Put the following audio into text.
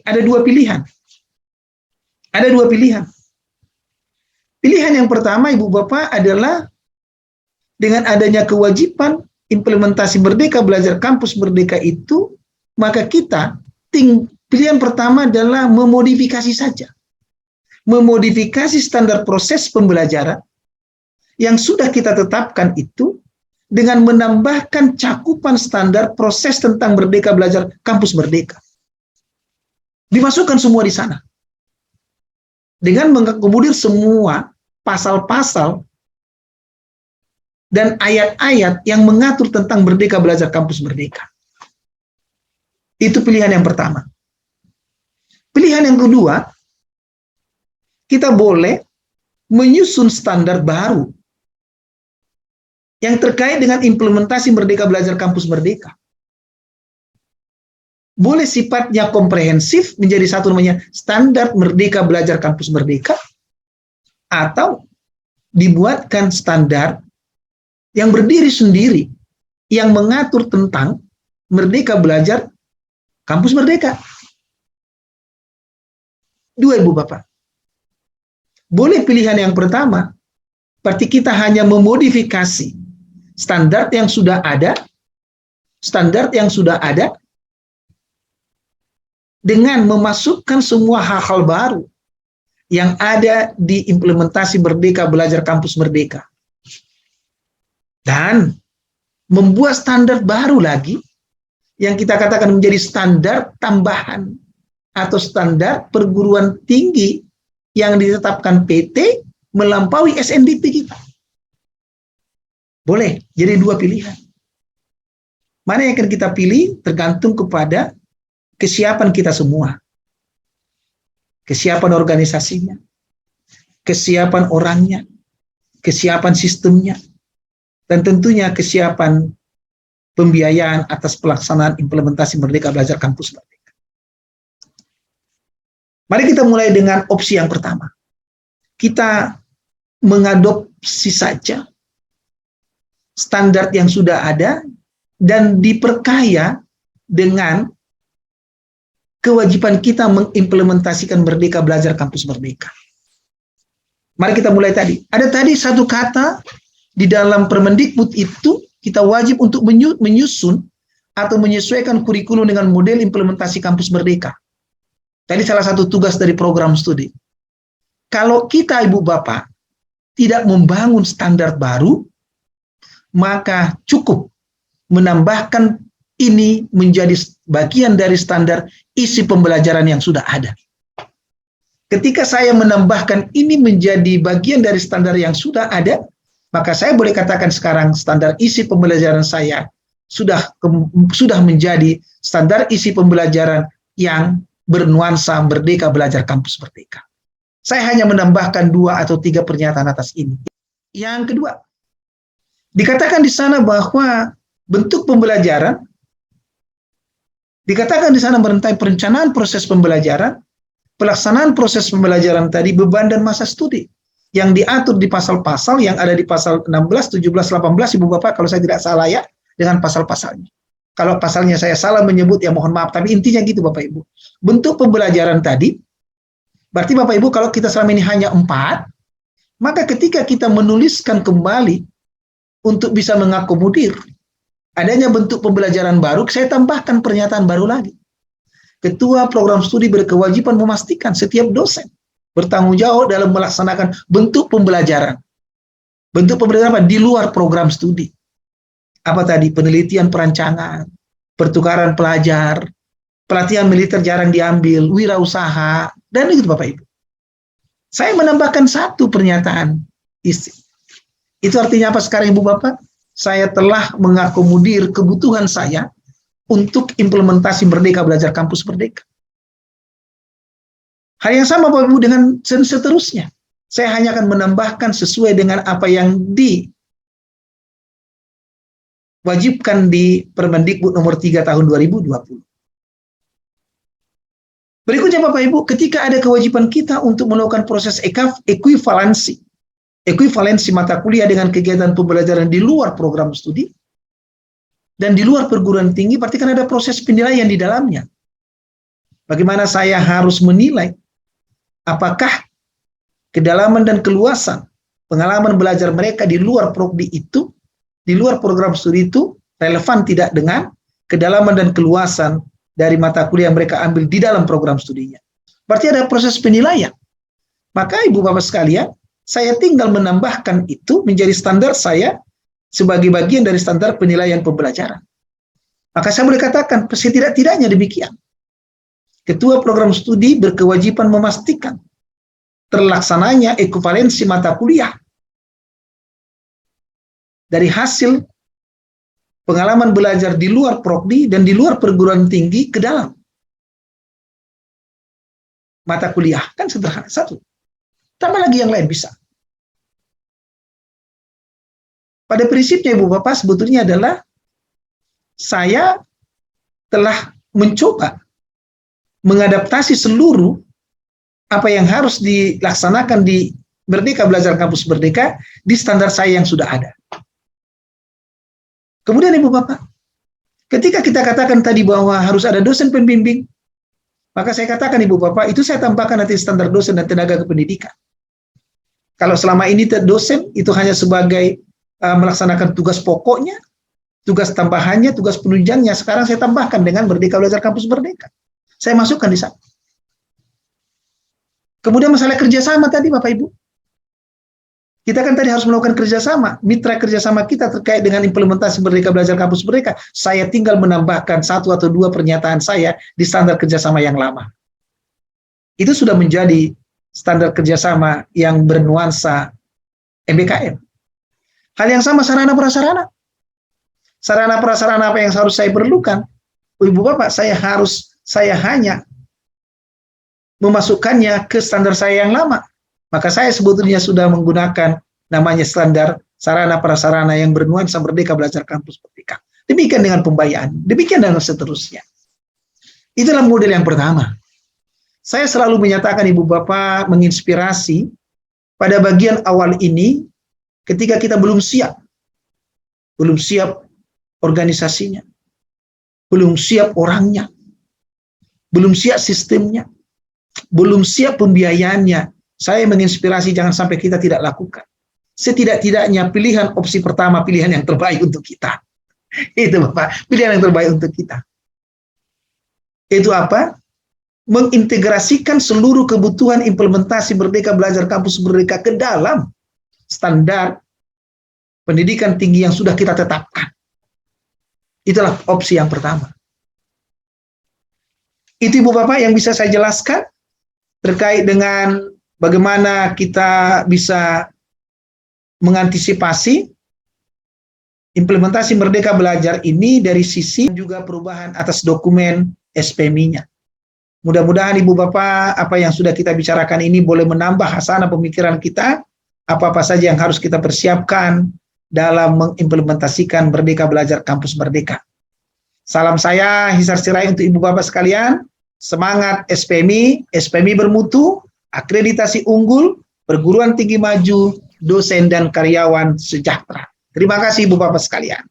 ada dua pilihan. Ada dua pilihan. Pilihan yang pertama, Ibu Bapak, adalah dengan adanya kewajiban implementasi Merdeka Belajar Kampus Merdeka itu, maka kita pilihan pertama adalah memodifikasi saja. Memodifikasi standar proses pembelajaran yang sudah kita tetapkan itu dengan menambahkan cakupan standar proses tentang Merdeka Belajar Kampus Merdeka. Dimasukkan semua di sana. Dengan mengakomodir semua pasal-pasal dan ayat-ayat yang mengatur tentang Merdeka Belajar Kampus Merdeka. Itu pilihan yang pertama. Pilihan yang kedua, kita boleh menyusun standar baru yang terkait dengan implementasi Merdeka Belajar Kampus Merdeka. Boleh sifatnya komprehensif, menjadi satu namanya standar Merdeka Belajar Kampus Merdeka, atau dibuatkan standar yang berdiri sendiri, yang mengatur tentang Merdeka Belajar Kampus Merdeka. Dua, Ibu Bapak. Boleh pilihan yang pertama, berarti kita hanya memodifikasi standar yang sudah ada, dengan memasukkan semua hal-hal baru yang ada di implementasi Merdeka Belajar Kampus Merdeka. Dan membuat standar baru lagi yang kita katakan menjadi standar tambahan atau standar perguruan tinggi yang ditetapkan PT melampaui SNDP kita. Boleh, jadi dua pilihan. Mana yang akan kita pilih tergantung kepada kesiapan kita semua. Kesiapan organisasinya, kesiapan orangnya, kesiapan sistemnya, dan tentunya kesiapan pembiayaan atas pelaksanaan implementasi Merdeka Belajar Kampus Merdeka. Mari kita mulai dengan opsi yang pertama. Kita mengadopsi saja standar yang sudah ada dan diperkaya dengan kewajiban kita mengimplementasikan Merdeka Belajar Kampus Merdeka. Mari kita mulai tadi. Ada tadi satu kata di dalam Permendikbud itu, kita wajib untuk menyusun atau menyesuaikan kurikulum dengan model implementasi Kampus Merdeka. Tadi salah satu tugas dari program studi. Kalau kita, Ibu Bapak, tidak membangun standar baru, maka cukup menambahkan ini menjadi bagian dari standar isi pembelajaran yang sudah ada. Ketika saya menambahkan ini menjadi bagian dari standar yang sudah ada, maka saya boleh katakan sekarang standar isi pembelajaran saya sudah menjadi standar isi pembelajaran yang bernuansa Merdeka Belajar Kampus Merdeka. Saya hanya menambahkan 2 atau 3 pernyataan atas ini. Yang kedua, dikatakan di sana bahwa bentuk pembelajaran, dikatakan di sana mengenai perencanaan proses pembelajaran, pelaksanaan proses pembelajaran tadi, beban dan masa studi yang diatur di pasal-pasal yang ada di pasal 16, 17, 18, Ibu Bapak, kalau saya tidak salah ya, dengan pasal-pasalnya. Kalau pasalnya saya salah menyebut, ya mohon maaf, tapi intinya gitu Bapak Ibu. Bentuk pembelajaran tadi, berarti Bapak Ibu kalau kita selama ini hanya 4, maka ketika kita menuliskan kembali untuk bisa mengakomodir adanya bentuk pembelajaran baru, saya tambahkan pernyataan baru lagi. Ketua program studi berkewajiban memastikan setiap dosen bertanggung jawab dalam melaksanakan bentuk pembelajaran. Bentuk pembelajaran apa? Di luar program studi. Apa tadi? Penelitian perancangan, pertukaran pelajar, pelatihan militer jarang diambil, wirausaha, dan begitu Bapak Ibu. Saya menambahkan satu pernyataan isi. Itu artinya apa sekarang Ibu Bapak? Saya telah mengakomodir kebutuhan saya untuk implementasi Merdeka Belajar Kampus Merdeka. Hal yang sama Bapak Ibu dengan seterusnya. Saya hanya akan menambahkan sesuai dengan apa yang diwajibkan di Permendikbud nomor 3 tahun 2020. Berikutnya Bapak Ibu, ketika ada kewajiban kita untuk melakukan proses ekuivalensi mata kuliah dengan kegiatan pembelajaran di luar program studi dan di luar perguruan tinggi, berarti kan ada proses penilaian di dalamnya. Bagaimana saya harus menilai apakah kedalaman dan keluasan pengalaman belajar mereka di luar prodi itu, di luar program studi itu, relevan tidak dengan kedalaman dan keluasan dari mata kuliah yang mereka ambil di dalam program studinya. Berarti ada proses penilaian. Maka Ibu Bapak sekalian, saya tinggal menambahkan itu menjadi standar saya sebagai bagian dari standar penilaian pembelajaran. Maka saya boleh katakan, setidak-tidaknya demikian. Ketua program studi berkewajiban memastikan terlaksananya ekuivalensi mata kuliah dari hasil pengalaman belajar di luar prodi dan di luar perguruan tinggi ke dalam mata kuliah. Kan sederhana, satu. Tambah lagi yang lain bisa. Pada prinsipnya Ibu Bapak sebetulnya adalah saya telah mencoba mengadaptasi seluruh apa yang harus dilaksanakan di Merdeka Belajar Kampus Merdeka di standar saya yang sudah ada. Kemudian Ibu Bapak, ketika kita katakan tadi bahwa harus ada dosen pembimbing, maka saya katakan Ibu Bapak, itu saya tambahkan nanti standar dosen dan tenaga kependidikan. Kalau selama ini dosen itu hanya sebagai melaksanakan tugas pokoknya, tugas tambahannya, tugas penunjangnya, sekarang saya tambahkan dengan Merdeka Belajar Kampus Merdeka. Saya masukkan di sana. Kemudian masalah kerjasama tadi Bapak Ibu. Kita kan tadi harus melakukan kerjasama. Mitra kerjasama kita terkait dengan implementasi Merdeka Belajar Kampus Merdeka. Saya tinggal menambahkan 1 atau 2 pernyataan saya di standar kerjasama yang lama. Itu sudah menjadi standar kerjasama yang bernuansa MBKM. Hal yang sama sarana prasarana. Sarana prasarana apa yang harus saya perlukan? Ibu Bapak, saya hanya memasukkannya ke standar saya yang lama. Maka saya sebetulnya sudah menggunakan namanya standar sarana prasarana yang bernuansa Merdeka Belajar Kampus Merdeka. Demikian dengan pembiayaan, demikian dan seterusnya. Itulah model yang pertama. Saya selalu menyatakan Ibu Bapak menginspirasi pada bagian awal ini ketika kita belum siap organisasinya, belum siap orangnya, belum siap sistemnya, belum siap pembiayaannya. Saya menginspirasi jangan sampai kita tidak lakukan. Setidak-tidaknya pilihan opsi pertama, pilihan yang terbaik untuk kita. Itu Bapak, pilihan yang terbaik untuk kita. Itu apa? Mengintegrasikan seluruh kebutuhan implementasi Merdeka Belajar Kampus Merdeka ke dalam standar pendidikan tinggi yang sudah kita tetapkan. Itulah opsi yang pertama. Itu Ibu Bapak yang bisa saya jelaskan terkait dengan bagaimana kita bisa mengantisipasi implementasi Merdeka Belajar ini dari sisi juga perubahan atas dokumen SPMI-nya. Mudah-mudahan Ibu Bapak, apa yang sudah kita bicarakan ini boleh menambah hasanah pemikiran kita, apa-apa saja yang harus kita persiapkan dalam mengimplementasikan Merdeka Belajar Kampus Merdeka. Salam saya, Hisar Sirai untuk Ibu Bapak sekalian. Semangat SPMI, SPMI bermutu, akreditasi unggul, perguruan tinggi maju, dosen dan karyawan sejahtera. Terima kasih Ibu Bapak sekalian.